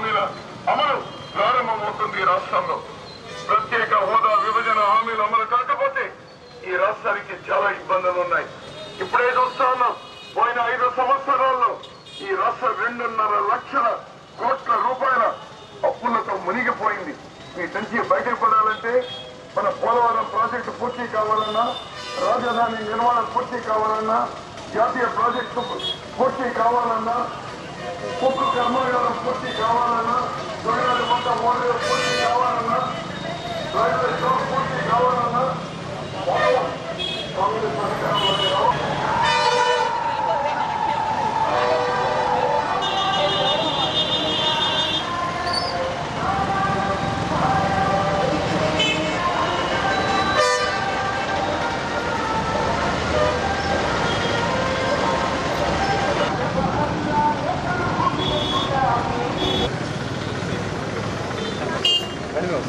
హామీల అమలు ప్రారంభమవుతుంది. రాష్ట్రంలో ప్రత్యేక హోదా విభజన హామీలు అమలు కాకపోతే ఈ రాష్ట్రానికి చాలా ఇబ్బందులు ఉన్నాయి. ఇప్పుడే చూస్తా ఉన్నాం, పోయిన 5 సంవత్సరాల్లో ఈ రాష్ట్రం 2.5 లక్షల కోట్ల రూపాయల అప్పులతో మునిగిపోయింది. వీటి నుంచి బయటకు పడాలంటే మన పోలవరం ప్రాజెక్టు పూర్తి కావాలన్నా, రాజధాని నిర్మాణం పూర్తి కావాలన్నా, జాతీయ ప్రాజెక్టు పూర్తి కావాలన్నా, ఉక్కు కర్మాగారం పూర్తి కావాలన్నా, దొంగల మొత్త ఓడలు పూర్తి కావాలన్నా, రైల్వే జోన్ పూర్తి కావాలన్నా కాంగ్రెస్ అధికారంలో Hello.